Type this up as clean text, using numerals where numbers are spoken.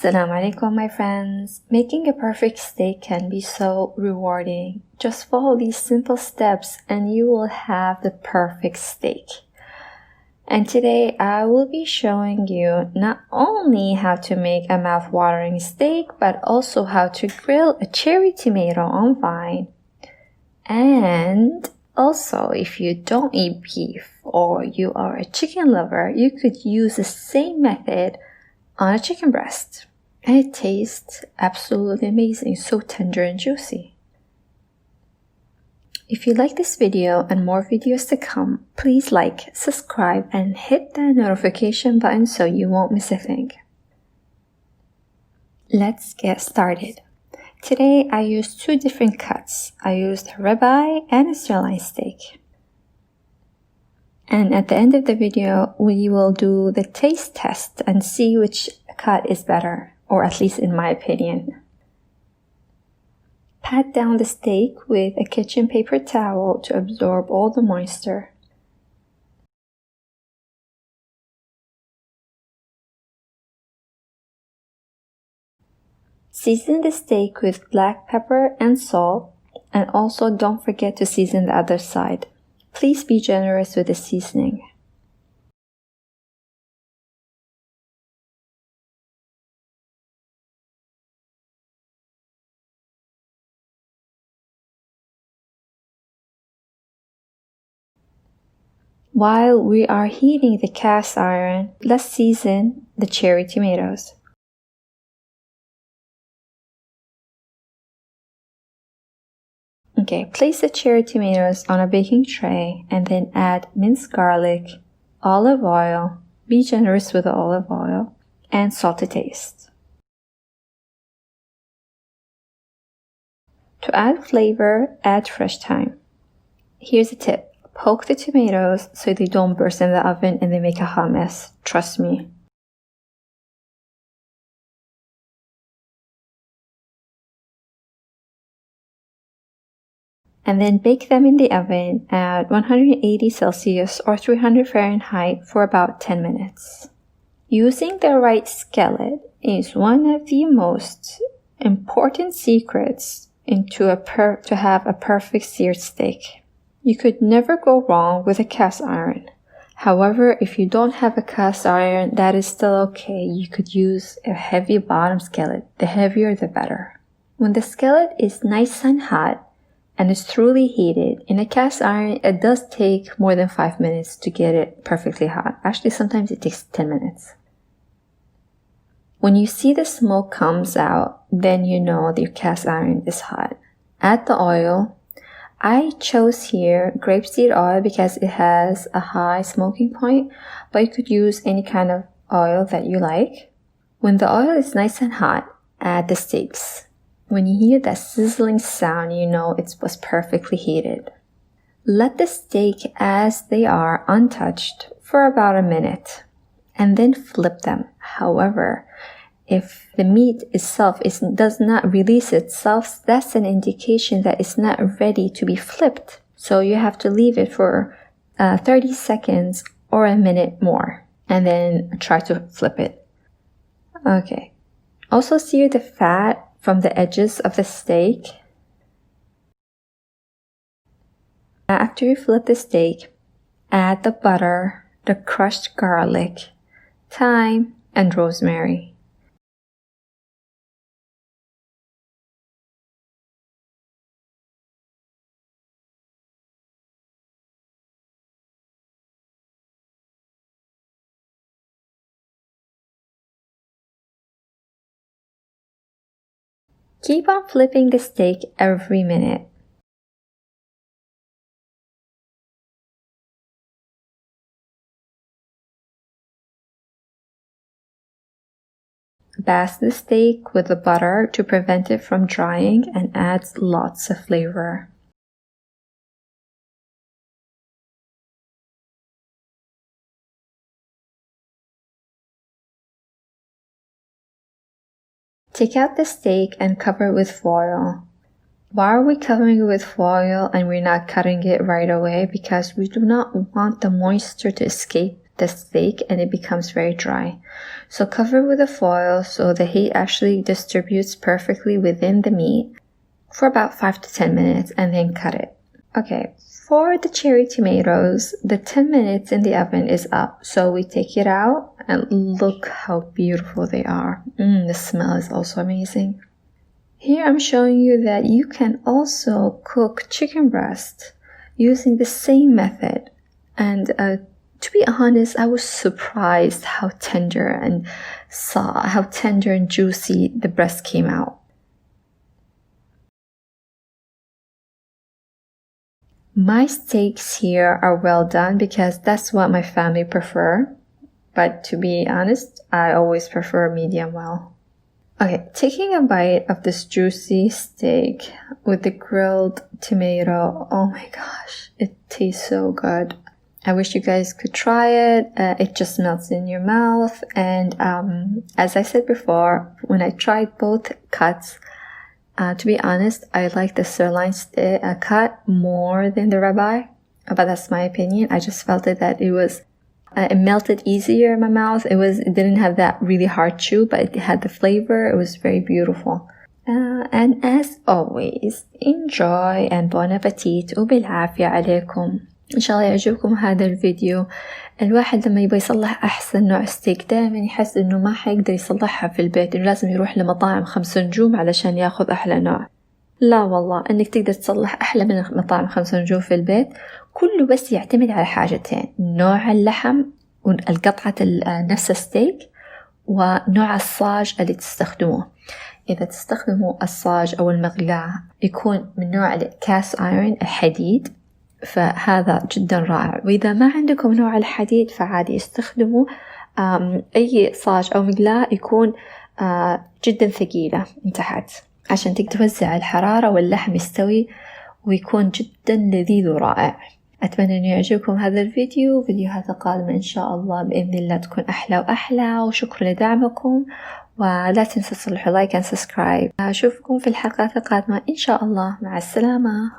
Assalamu alaikum, my friends. Making a perfect steak can be so rewarding. Just follow these simple steps and you will have the perfect steak. And today I will be showing you not only how to make a mouth-watering steak, but also how to grill a cherry tomato on vine. And also, if you don't eat beef or you are a chicken lover, you could use the same method on a chicken breast. And it tastes absolutely amazing, so tender and juicy. If you like this video and more videos to come, please like, subscribe, and hit the notification button so you won't miss a thing. Let's get started. Today I used two different cuts. I used ribeye and a sirloin steak. And at the end of the video, we will do the taste test and see which cut is better, or at least in my opinion. Pat down the steak with a kitchen paper towel to absorb all the moisture. Season the steak with black pepper and salt, and also don't forget to season the other side. Please be generous with the seasoning. While we are heating the cast iron, let's season the cherry tomatoes. Okay, place the cherry tomatoes on a baking tray and then add minced garlic, olive oil, be generous with the olive oil, and salt to taste. To add flavor, add fresh thyme. Here's a tip. Poke the tomatoes so they don't burst in the oven and they make a hot mess. Trust me. And then bake them in the oven at 180 Celsius or 300 Fahrenheit for about 10 minutes. Using the right skillet is one of the most important secrets to have a perfect seared steak. You could never go wrong with a cast iron. However, if you don't have a cast iron, that is still okay. You could use a heavy bottom skillet. The heavier, the better. When the skillet is nice and hot and is truly heated, in a cast iron, it does take more than 5 minutes to get it perfectly hot. Actually, sometimes it takes 10 minutes. When you see the smoke comes out, then you know your cast iron is hot. Add the oil. I chose here grapeseed oil because it has a high smoking point, but you could use any kind of oil that you like. When the oil is nice and hot, add the steaks. When you hear that sizzling sound, you know it was perfectly heated. Let the steak as they are untouched for about a minute, and then flip them. However, if the meat itself does not release itself, that's an indication that it's not ready to be flipped. So you have to leave it for 30 seconds or a minute more, and then try to flip it. Okay. Also sear the fat from the edges of the steak. After you flip the steak, add the butter, the crushed garlic, thyme, and rosemary. Keep on flipping the steak every minute. Baste the steak with the butter to prevent it from drying and adds lots of flavor. Take out the steak and cover it with foil. Why are we covering it with foil and we're not cutting it right away? Because we do not want the moisture to escape the steak and it becomes very dry. So cover with a foil so the heat actually distributes perfectly within the meat for about 5 to 10 minutes and then cut it. Okay, for the cherry tomatoes, the 10 minutes in the oven is up. So we take it out and look how beautiful they are. The smell is also amazing. Here I'm showing you that you can also cook chicken breast using the same method. And to be honest, I was surprised how tender and juicy the breast came out. My steaks here are well done because that's what my family prefer. But to be honest, I always prefer medium well. Okay, taking a bite of this juicy steak with the grilled tomato. Oh my gosh, it tastes so good. I wish you guys could try it. It just melts in your mouth. And as I said before, when I tried both cuts, to be honest, I like the sirloin cut more than the ribeye. But that's my opinion. I just felt that it melted easier in my mouth. It didn't have that really hard chew, but it had the flavor. It was very beautiful. And as always, enjoy and bon appetit وبالعافية عليكم. إن شاء الله يعجبكم هذا الفيديو. الواحد لما يبغى يصلح أحسن نوع ستيك دائما يحس إنه ما حيقدر يصلحها في البيت، إنه لازم يروح لمطاعم 5 نجوم علشان ياخذ أحلى نوع. لا والله، إنك تقدر تصلح أحلى من مطاعم 5 نجوم في البيت. كله بس يعتمد على حاجتين: نوع اللحم والقطعة نفس الستيك، ونوع الصاج اللي تستخدموه. إذا تستخدموا الصاج أو المقلاة يكون من نوع الكاست ايرون الحديد، فهذا جدا رائع. وإذا ما عندكم نوع الحديد فعادي استخدموا أي صاج أو مقلاة يكون جدا ثقيلة من تحت عشان توزع الحرارة واللحم يستوي ويكون جدا لذيذ ورائع. أتمنى أن يعجبكم هذا الفيديو. فيديوهات قادمة إن شاء الله بإذن الله تكون أحلى وأحلى، وشكرا لدعمكم، ولا تنسوا تصلحوا لايك and subscribe. أشوفكم في الحلقات القادمة إن شاء الله. مع السلامة.